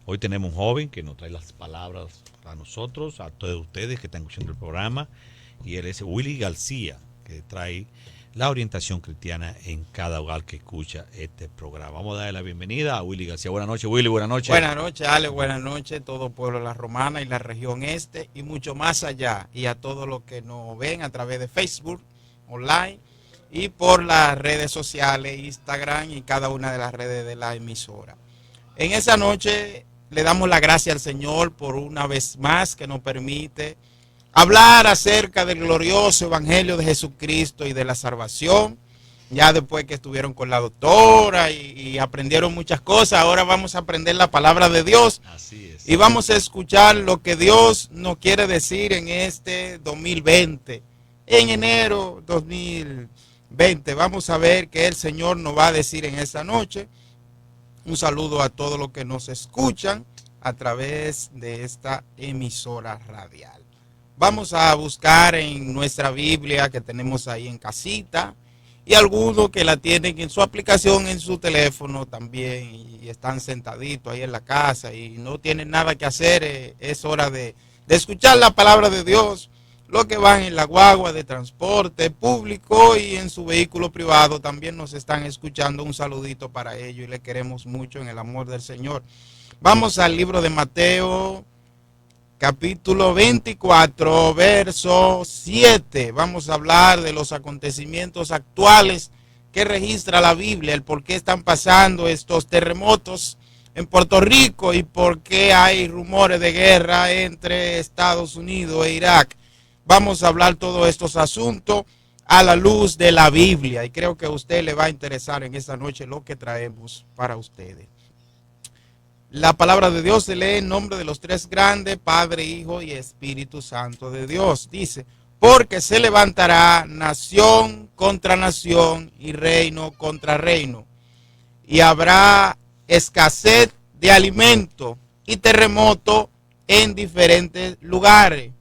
Hoy tenemos un joven que nos trae las palabras para nosotros, a todos ustedes que están escuchando el programa, y él es Willy García, que trae la orientación cristiana en cada hogar que escucha este programa. Vamos a darle la bienvenida a Willy García. Buenas noches, Willy, buenas noches. Buenas noches, Ale, buenas noches, todo pueblo de La Romana y la región este y mucho más allá. Y a todos los que nos ven a través de Facebook, online y por las redes sociales, Instagram y cada una de las redes de la emisora. En esa noche le damos la gracia al Señor por una vez más que nos permite hablar acerca del glorioso evangelio de Jesucristo y de la salvación. Ya después que estuvieron con la doctora y aprendieron muchas cosas, ahora vamos a aprender la palabra de Dios. Así es. Y vamos a escuchar lo que Dios nos quiere decir en este 2020. En enero 2020 vamos a ver qué el Señor nos va a decir en esa noche. Un saludo a todos los que nos escuchan a través de esta emisora radial. Vamos a buscar en nuestra Biblia que tenemos ahí en casita, y algunos que la tienen en su aplicación en su teléfono también y están sentaditos ahí en la casa y no tienen nada que hacer. Es hora de escuchar la palabra de Dios. Los que van en la guagua de transporte público y en su vehículo privado también nos están escuchando. Un saludito para ellos y les queremos mucho en el amor del Señor. Vamos al libro de Mateo, capítulo 24, verso 7. Vamos a hablar de los acontecimientos actuales que registra la Biblia, el por qué están pasando estos terremotos en Puerto Rico y por qué hay rumores de guerra entre Estados Unidos e Irak. Vamos a hablar todos estos asuntos a la luz de la Biblia y creo que a usted le va a interesar en esta noche lo que traemos para ustedes. La palabra de Dios se lee en nombre de los tres grandes, Padre, Hijo y Espíritu Santo de Dios. Dice, porque se levantará nación contra nación y reino contra reino. Y habrá escasez de alimento y terremoto en diferentes lugares.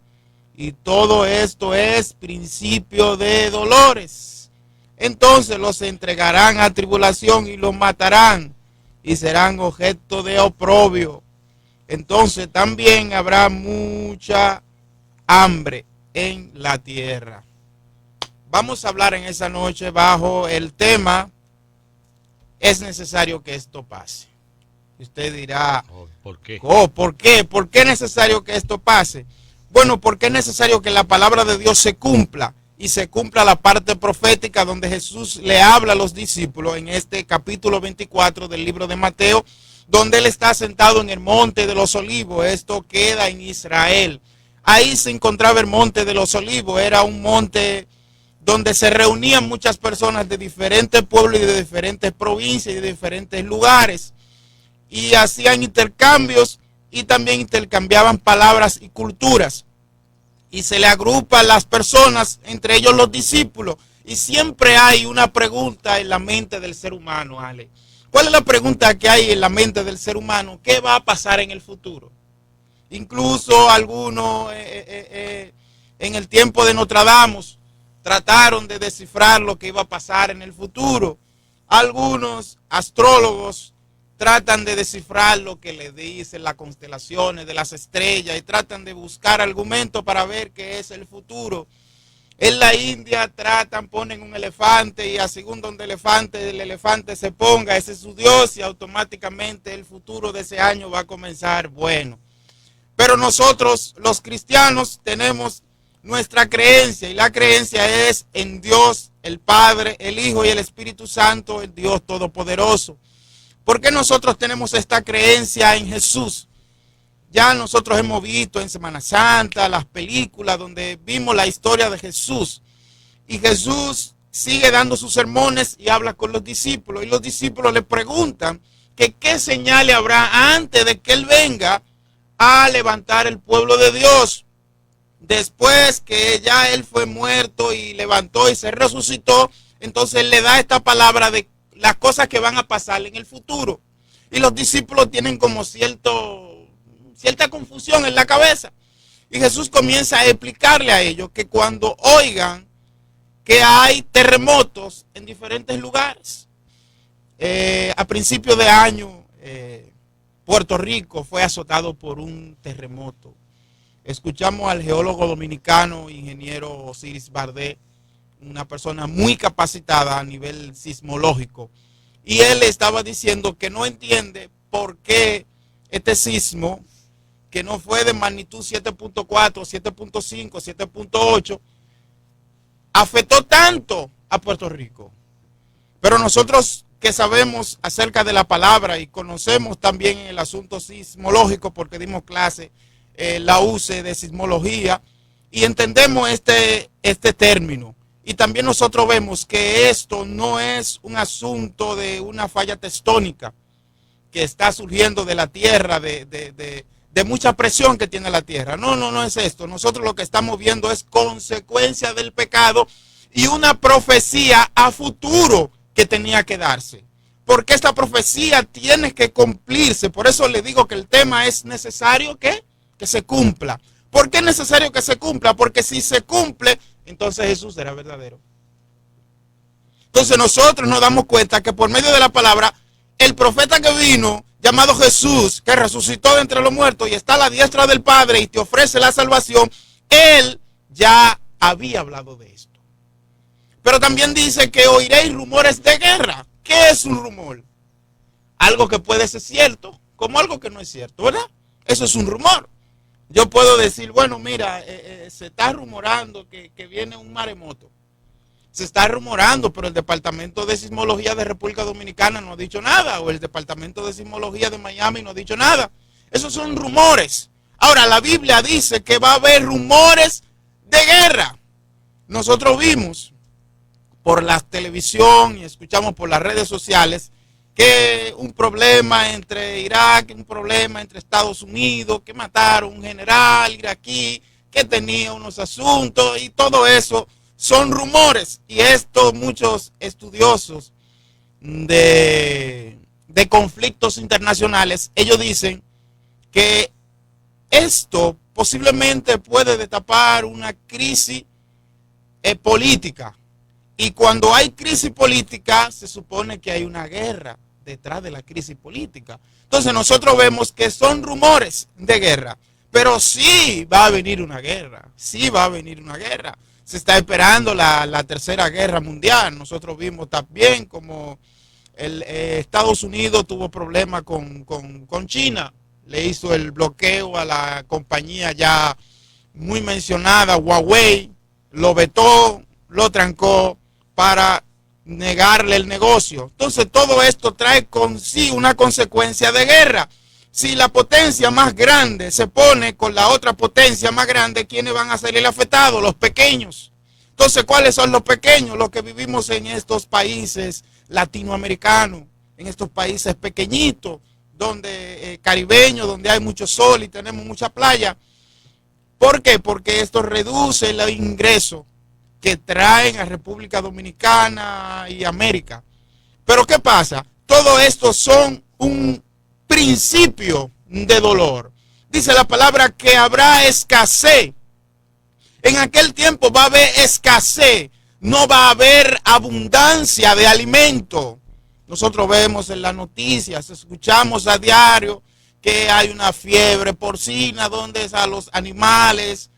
Y todo esto es principio de dolores. Entonces los entregarán a tribulación y los matarán y serán objeto de oprobio. Entonces también habrá mucha hambre en la tierra. Vamos a hablar en esa noche bajo el tema, es necesario que esto pase. Usted dirá, ¿por qué? ¿Por qué? ¿Por qué es necesario que esto pase? Bueno, porque es necesario que la palabra de Dios se cumpla. Y se cumpla la parte profética donde Jesús le habla a los discípulos en este capítulo 24 del libro de Mateo, donde él está sentado en el monte de los olivos. Esto queda en Israel. Ahí se encontraba el monte de los olivos. Era un monte donde se reunían muchas personas de diferentes pueblos y de diferentes provincias y de diferentes lugares. Y hacían intercambios y también intercambiaban palabras y culturas. Y se le agrupan las personas, entre ellos los discípulos. Y siempre hay una pregunta en la mente del ser humano, Ale. ¿Cuál es la pregunta que hay en la mente del ser humano? ¿Qué va a pasar en el futuro? Incluso algunos en el tiempo de Nostradamus trataron de descifrar lo que iba a pasar en el futuro. Algunos astrólogos tratan de descifrar lo que le dicen las constelaciones de las estrellas y tratan de buscar argumentos para ver qué es el futuro. En la India ponen un elefante y a según donde el elefante se ponga, ese es su Dios y automáticamente el futuro de ese año va a comenzar bueno. Pero nosotros, los cristianos, tenemos nuestra creencia y la creencia es en Dios, el Padre, el Hijo y el Espíritu Santo, el Dios Todopoderoso. ¿Por qué nosotros tenemos esta creencia en Jesús? Ya nosotros hemos visto en Semana Santa las películas donde vimos la historia de Jesús. Y Jesús sigue dando sus sermones y habla con los discípulos. Y los discípulos le preguntan que qué señales habrá antes de que Él venga a levantar el pueblo de Dios. Después que ya Él fue muerto y levantó y se resucitó, entonces Él le da esta palabra de las cosas que van a pasar en el futuro. Y los discípulos tienen como cierta confusión en la cabeza. Y Jesús comienza a explicarle a ellos que cuando oigan que hay terremotos en diferentes lugares, a principio de año, Puerto Rico fue azotado por un terremoto. Escuchamos al geólogo dominicano, ingeniero Osiris Bardé, una persona muy capacitada a nivel sismológico. Y él estaba diciendo que no entiende por qué este sismo, que no fue de magnitud 7.4, 7.5, 7.8, afectó tanto a Puerto Rico. Pero nosotros que sabemos acerca de la palabra y conocemos también el asunto sismológico, porque dimos clase la UCE de sismología, y entendemos este término. Y también nosotros vemos que esto no es un asunto de una falla tectónica que está surgiendo de la tierra, de mucha presión que tiene la tierra. No es esto. Nosotros lo que estamos viendo es consecuencia del pecado y una profecía a futuro que tenía que darse. Porque esta profecía tiene que cumplirse. Por eso le digo que el tema es necesario que se cumpla. ¿Por qué es necesario que se cumpla? Porque si se cumple, entonces Jesús será verdadero. Entonces nosotros nos damos cuenta que por medio de la palabra, el profeta que vino, llamado Jesús, que resucitó de entre los muertos y está a la diestra del Padre y te ofrece la salvación, él ya había hablado de esto. Pero también dice que oiréis rumores de guerra. ¿Qué es un rumor? Algo que puede ser cierto, como algo que no es cierto, ¿verdad? Eso es un rumor. Yo puedo decir, bueno, mira, se está rumorando que viene un maremoto. Se está rumorando, pero el Departamento de Sismología de República Dominicana no ha dicho nada, o el Departamento de Sismología de Miami no ha dicho nada. Esos son rumores. Ahora, la Biblia dice que va a haber rumores de guerra. Nosotros vimos por la televisión y escuchamos por las redes sociales que un problema entre Irak, un problema entre Estados Unidos, que mataron a un general iraquí que tenía unos asuntos, y todo eso son rumores. Y esto muchos estudiosos de conflictos internacionales, ellos dicen que esto posiblemente puede destapar una crisis política. Y cuando hay crisis política, se supone que hay una guerra detrás de la crisis política. Entonces nosotros vemos que son rumores de guerra, pero sí va a venir una guerra, sí va a venir una guerra. Se está esperando la tercera guerra mundial. Nosotros vimos también como Estados Unidos tuvo problemas con China, le hizo el bloqueo a la compañía ya muy mencionada, Huawei, lo vetó, lo trancó para negarle el negocio. Entonces todo esto trae con sí una consecuencia de guerra. Si la potencia más grande se pone con la otra potencia más grande, ¿quiénes van a salir afectados? Los pequeños. Entonces, ¿cuáles son los pequeños? Los que vivimos en estos países latinoamericanos, en estos países pequeñitos, donde caribeños, donde hay mucho sol y tenemos mucha playa. ¿Por qué? Porque esto reduce el ingreso que traen a República Dominicana y América. Pero ¿qué pasa? Todo esto son un principio de dolor. Dice la palabra que habrá escasez. En aquel tiempo va a haber escasez, no va a haber abundancia de alimento. Nosotros vemos en las noticias, escuchamos a diario que hay una fiebre porcina donde a los animales,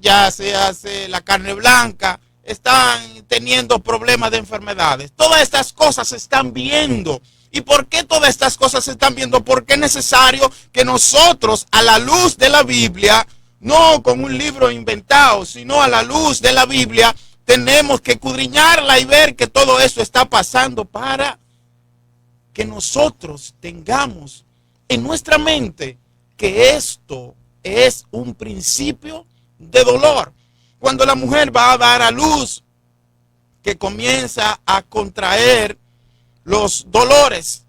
ya se hace la carne blanca, están teniendo problemas de enfermedades. Todas estas cosas se están viendo. ¿Y por qué todas estas cosas se están viendo? Porque es necesario que nosotros, a la luz de la Biblia, no con un libro inventado, sino a la luz de la Biblia, tenemos que escudriñarla y ver que todo eso está pasando para que nosotros tengamos en nuestra mente que esto es un principio de dolor. Cuando la mujer va a dar a luz, que comienza a contraer los dolores,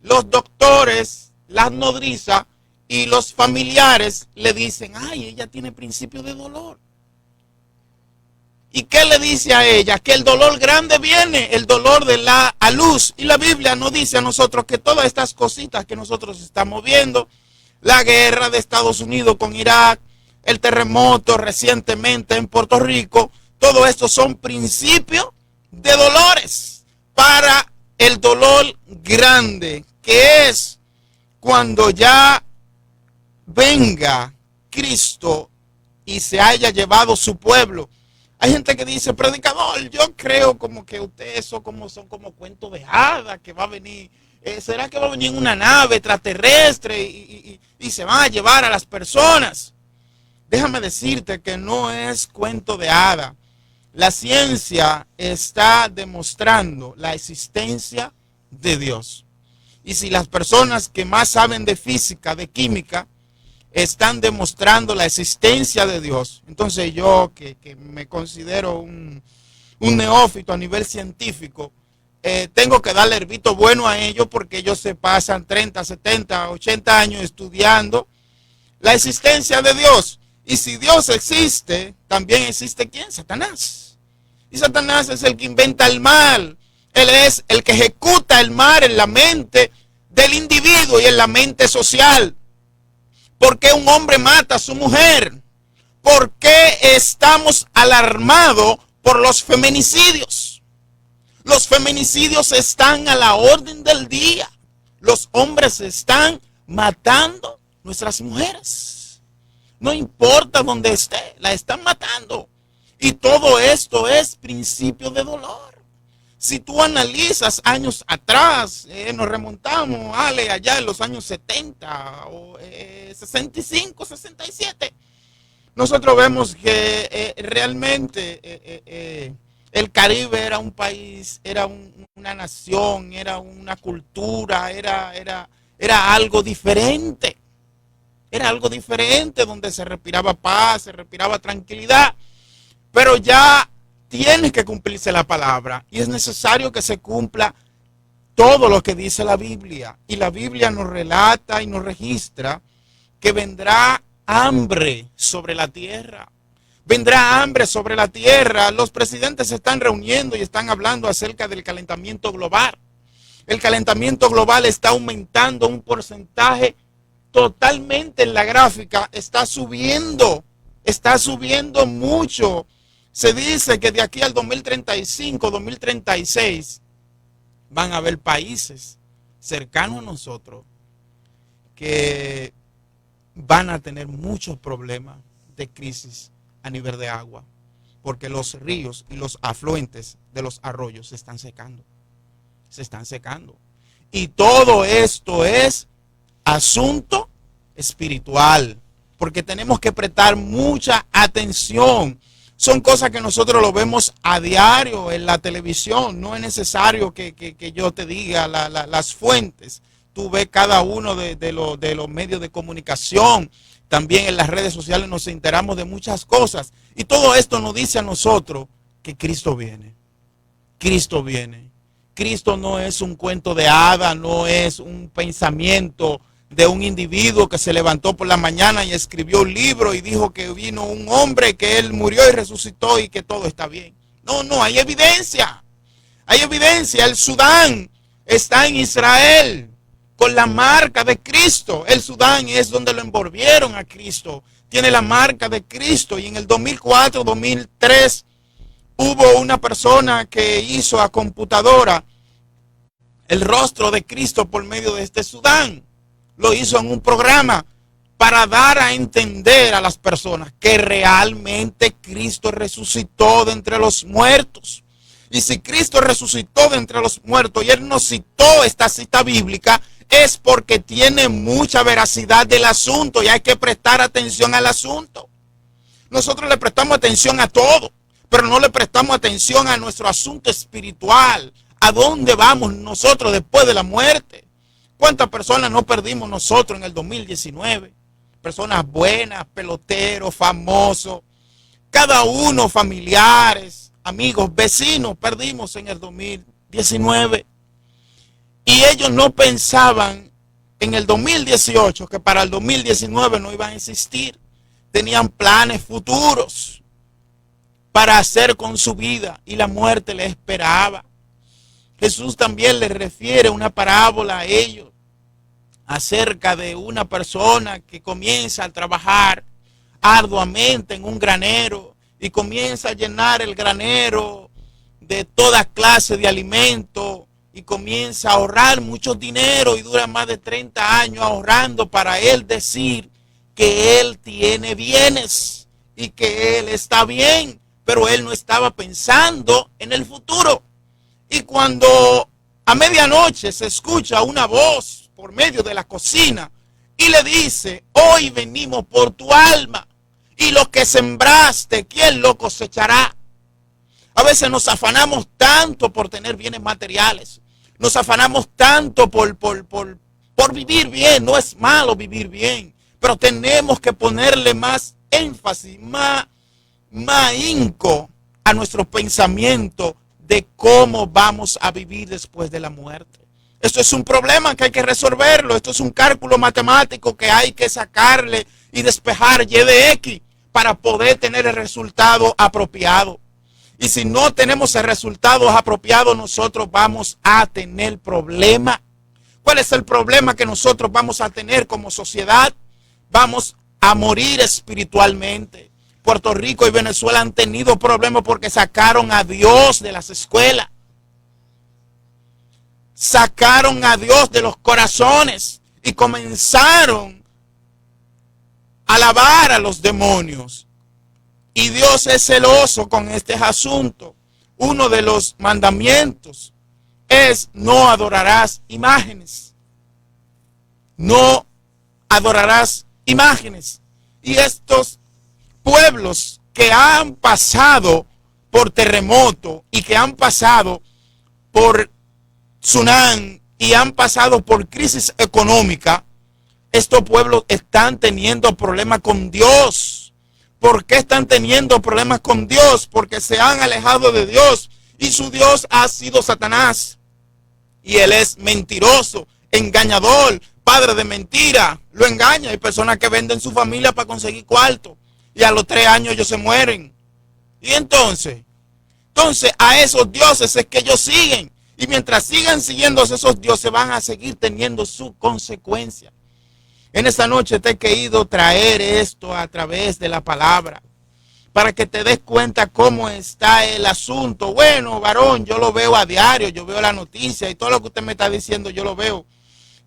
los doctores, las nodrizas y los familiares le dicen, ay, ella tiene principio de dolor. ¿Y qué le dice a ella? Que el dolor grande viene, el dolor de la a luz. Y la Biblia nos dice a nosotros que todas estas cositas que nosotros estamos viendo, la guerra de Estados Unidos con Irak, el terremoto recientemente en Puerto Rico, todo esto son principios de dolores para el dolor grande, que es cuando ya venga Cristo y se haya llevado su pueblo. Hay gente que dice, predicador, yo creo como que ustedes son como cuentos de hadas, que va a venir, ¿será que va a venir una nave extraterrestre y se van a llevar a las personas? Déjame decirte que no es cuento de hadas. La ciencia está demostrando la existencia de Dios. Y si las personas que más saben de física, de química, están demostrando la existencia de Dios, entonces yo, que me considero un neófito a nivel científico, tengo que darle el visto bueno a ellos, porque ellos se pasan 30, 70, 80 años estudiando la existencia de Dios. Y si Dios existe, también existe ¿quién? Satanás. Y Satanás es el que inventa el mal. Él es el que ejecuta el mal en la mente del individuo y en la mente social. ¿Por qué un hombre mata a su mujer? ¿Por qué estamos alarmados por los feminicidios? Los feminicidios están a la orden del día. Los hombres están matando nuestras mujeres. No importa dónde esté, la están matando. Y todo esto es principio de dolor. Si tú analizas años atrás, nos remontamos, Ale, allá en los años 70 o 65, 67, nosotros vemos que realmente el Caribe era un país, era una nación, era una cultura, era algo diferente. Era algo diferente donde se respiraba paz, se respiraba tranquilidad. Pero ya tiene que cumplirse la palabra y es necesario que se cumpla todo lo que dice la Biblia. Y la Biblia nos relata y nos registra que vendrá hambre sobre la tierra. Vendrá hambre sobre la tierra. Los presidentes se están reuniendo y están hablando acerca del calentamiento global. El calentamiento global está aumentando un porcentaje totalmente en la gráfica. Está subiendo mucho. Se dice que de aquí al 2035, 2036, van a haber países cercanos a nosotros que van a tener muchos problemas de crisis a nivel de agua, porque los ríos y los afluentes de los arroyos se están secando. Se están secando. Y todo esto es asunto espiritual, porque tenemos que prestar mucha atención. Son cosas que nosotros lo vemos a diario en la televisión. No es necesario que yo te diga las fuentes. Tú ves cada uno de los medios de comunicación. También en las redes sociales nos enteramos de muchas cosas. Y todo esto nos dice a nosotros que Cristo viene. Cristo viene. Cristo no es un cuento de hadas, no es un pensamiento de un individuo que se levantó por la mañana y escribió un libro y dijo que vino un hombre, que él murió y resucitó y que todo está bien. No, hay evidencia. Hay evidencia. El Sudán está en Israel con la marca de Cristo. El Sudán es donde lo envolvieron a Cristo. Tiene la marca de Cristo. Y en el 2004, 2003, hubo una persona que hizo a computadora el rostro de Cristo por medio de este Sudán. Lo hizo en un programa para dar a entender a las personas que realmente Cristo resucitó de entre los muertos. Y si Cristo resucitó de entre los muertos y Él nos citó esta cita bíblica, es porque tiene mucha veracidad del asunto y hay que prestar atención al asunto. Nosotros le prestamos atención a todo, pero no le prestamos atención a nuestro asunto espiritual. ¿A dónde vamos nosotros después de la muerte? ¿Cuántas personas no perdimos nosotros en el 2019? Personas buenas, peloteros, famosos, cada uno, familiares, amigos, vecinos, perdimos en el 2019. Y ellos no pensaban en el 2018 que para el 2019 no iban a existir. Tenían planes futuros para hacer con su vida y la muerte les esperaba. Jesús también les refiere una parábola a ellos acerca de una persona que comienza a trabajar arduamente en un granero y comienza a llenar el granero de toda clase de alimento y comienza a ahorrar mucho dinero y dura más de 30 años ahorrando para él decir que él tiene bienes y que él está bien, pero él no estaba pensando en el futuro. Y cuando a medianoche se escucha una voz por medio de la cocina y le dice: hoy venimos por tu alma, y lo que sembraste, ¿quién lo cosechará? A veces nos afanamos tanto por tener bienes materiales, nos afanamos tanto por vivir bien. No es malo vivir bien, pero tenemos que ponerle más énfasis, más ahínco a nuestro pensamiento de cómo vamos a vivir después de la muerte. Esto es un problema que hay que resolverlo. Esto es un cálculo matemático que hay que sacarle y despejar y de X para poder tener el resultado apropiado. Y si no tenemos el resultado apropiado, nosotros vamos a tener problemas. ¿Cuál es el problema que nosotros vamos a tener como sociedad? Vamos a morir espiritualmente. Puerto Rico y Venezuela han tenido problemas porque sacaron a Dios de las escuelas. Sacaron a Dios de los corazones y comenzaron a alabar a los demonios. Y Dios es celoso con este asunto. Uno de los mandamientos es: no adorarás imágenes. No adorarás imágenes. Y estos pueblos que han pasado por terremoto y que han pasado por tsunami y han pasado por crisis económica, estos pueblos están teniendo problemas con Dios. ¿Por qué están teniendo problemas con Dios? Porque se han alejado de Dios y su Dios ha sido Satanás. Y él es mentiroso, engañador, padre de mentira. Lo engaña. Hay personas que venden su familia para conseguir cuarto y a los 3 años ellos se mueren. Y entonces a esos dioses es que ellos siguen. Y mientras sigan siguiendo esos dioses, van a seguir teniendo su consecuencia. En esta noche te he querido traer esto a través de la palabra, para que te des cuenta cómo está el asunto. Bueno, varón, yo lo veo a diario, yo veo la noticia y todo lo que usted me está diciendo yo lo veo.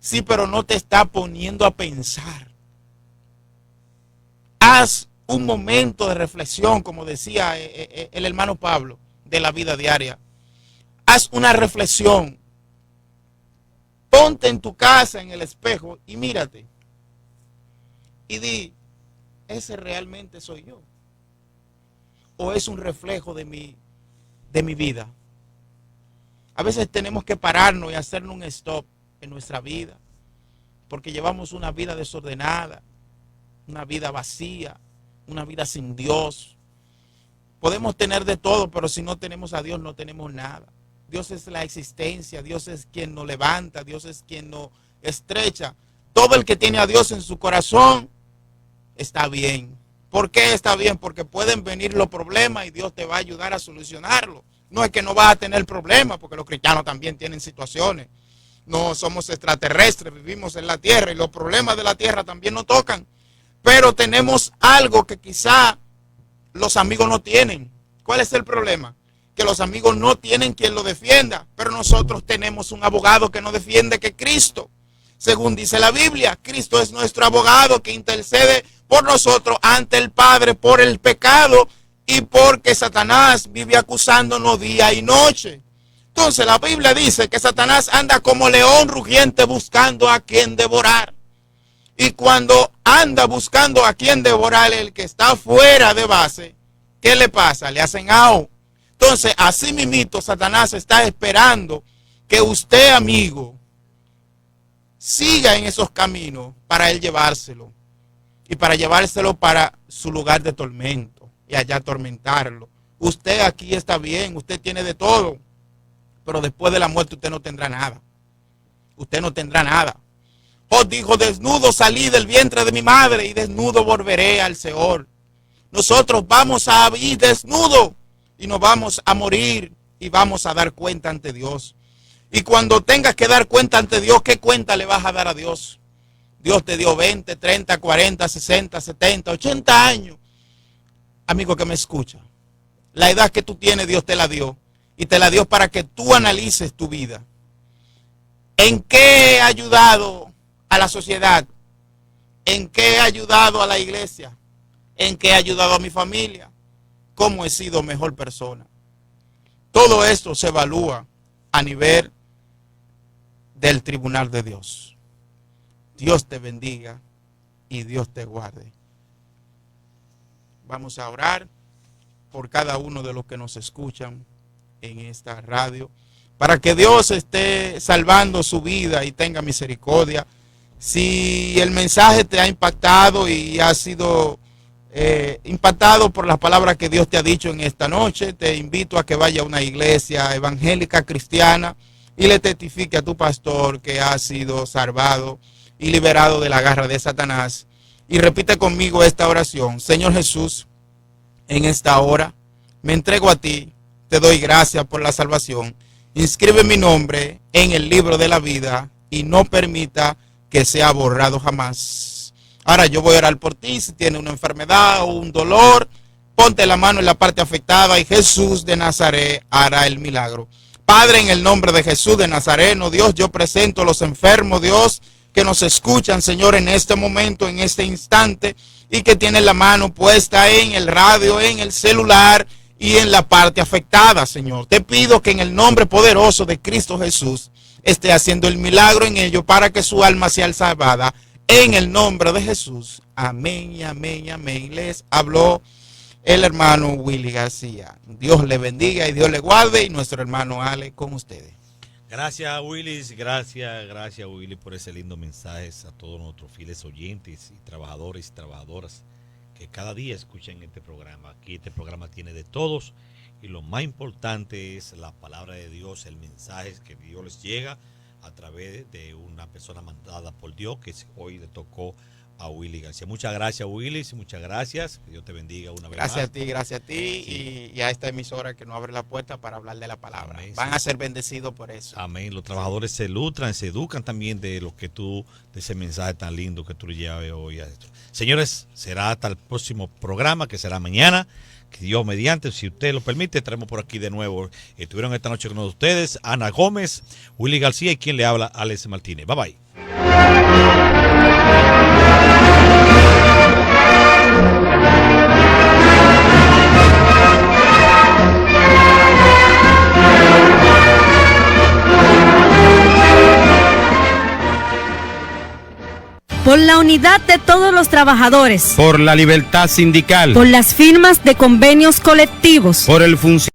Sí, pero no te está poniendo a pensar. Haz un momento de reflexión, como decía el hermano Pablo, de la vida diaria. Haz una reflexión. Ponte en tu casa, en el espejo, y mírate. Y di: ¿ese realmente soy yo? ¿O es un reflejo de mi vida? A veces tenemos que pararnos y hacernos un stop en nuestra vida, porque llevamos una vida desordenada, una vida vacía, una vida sin Dios. Podemos tener de todo, pero si no tenemos a Dios no tenemos nada. Dios es la existencia, Dios es quien nos levanta, Dios es quien nos estrecha. Todo el que tiene a Dios en su corazón está bien. ¿Por qué está bien? Porque pueden venir los problemas y Dios te va a ayudar a solucionarlo. No es que no vas a tener problemas, porque los cristianos también tienen situaciones. No somos extraterrestres, vivimos en la tierra y los problemas de la tierra también nos tocan. Pero tenemos algo que quizá los amigos no tienen. ¿Cuál es el problema? Que los amigos no tienen quien lo defienda, pero nosotros tenemos un abogado que nos defiende, que es Cristo. Según dice la Biblia, Cristo es nuestro abogado que intercede por nosotros ante el Padre por el pecado y porque Satanás vive acusándonos día y noche. Entonces la Biblia dice que Satanás anda como león rugiente buscando a quien devorar. Y cuando anda buscando a quien devorar, el que está fuera de base, ¿qué le pasa? Le hacen ao. Entonces, así mismito, Satanás está esperando que usted, amigo, siga en esos caminos para él llevárselo. Y para llevárselo para su lugar de tormento y allá atormentarlo. Usted aquí está bien, usted tiene de todo, pero después de la muerte usted no tendrá nada. Usted no tendrá nada. Job dijo: desnudo salí del vientre de mi madre y desnudo volveré al Seol. Nosotros vamos a vivir desnudos y nos vamos a morir y vamos a dar cuenta ante Dios. Y cuando tengas que dar cuenta ante Dios, ¿qué cuenta le vas a dar a Dios? Dios te dio 20, 30, 40, 60, 70, 80 años. Amigo que me escucha, la edad que tú tienes Dios te la dio. Y te la dio para que tú analices tu vida. ¿En qué he ayudado a la sociedad? ¿En qué he ayudado a la iglesia? ¿En qué he ayudado a mi familia? ¿Cómo he sido mejor persona? Todo esto se evalúa a nivel del tribunal de Dios. Dios te bendiga y Dios te guarde. Vamos a orar por cada uno de los que nos escuchan en esta radio, para que Dios esté salvando su vida y tenga misericordia. Si el mensaje te ha impactado y ha sido impactado por las palabras que Dios te ha dicho en esta noche, te invito a que vaya a una iglesia evangélica cristiana y le testifique a tu pastor que ha sido salvado y liberado de la garra de Satanás. Y repite conmigo esta oración: Señor Jesús, en esta hora me entrego a ti, te doy gracias por la salvación. Inscribe mi nombre en el libro de la vida y no permita que sea borrado jamás. Ahora yo voy a orar por ti. Si tienes una enfermedad o un dolor, ponte la mano en la parte afectada y Jesús de Nazaret hará el milagro. Padre, en el nombre de Jesús de Nazareno, Dios, yo presento a los enfermos, Dios, que nos escuchan, Señor, en este momento, en este instante, y que tienen la mano puesta en el radio, en el celular y en la parte afectada, Señor. Te pido que en el nombre poderoso de Cristo Jesús esté haciendo el milagro en ellos para que su alma sea salvada. En el nombre de Jesús. Amén y amén y amén. Les habló el hermano Willy García. Dios le bendiga y Dios le guarde, y nuestro hermano Ale con ustedes. Gracias, Willis, gracias Willy por ese lindo mensaje a todos nuestros fieles oyentes y trabajadores y trabajadoras que cada día escuchan este programa. Aquí este programa tiene de todos y lo más importante es la palabra de Dios, el mensaje que Dios les llega a través de una persona mandada por Dios, que hoy le tocó a Willy García. Muchas gracias, Willis, muchas gracias. Que Dios te bendiga una vez más. Gracias a ti Sí. y a esta emisora que nos abre la puerta para hablar de la palabra. Amén, Van sí. a ser bendecidos por eso. Amén. Los trabajadores se nutran, se educan también de lo que tú, de ese mensaje tan lindo que tú le llevas hoy a esto. Señores, será hasta el próximo programa, que será mañana. Que Dios mediante, si usted lo permite, traemos por aquí de nuevo. Estuvieron esta noche con ustedes Ana Gómez, Willy García y quien le habla, Alex Martínez. Bye bye. Por la unidad de todos los trabajadores. Por la libertad sindical. Por las firmas de convenios colectivos. Por el funcionamiento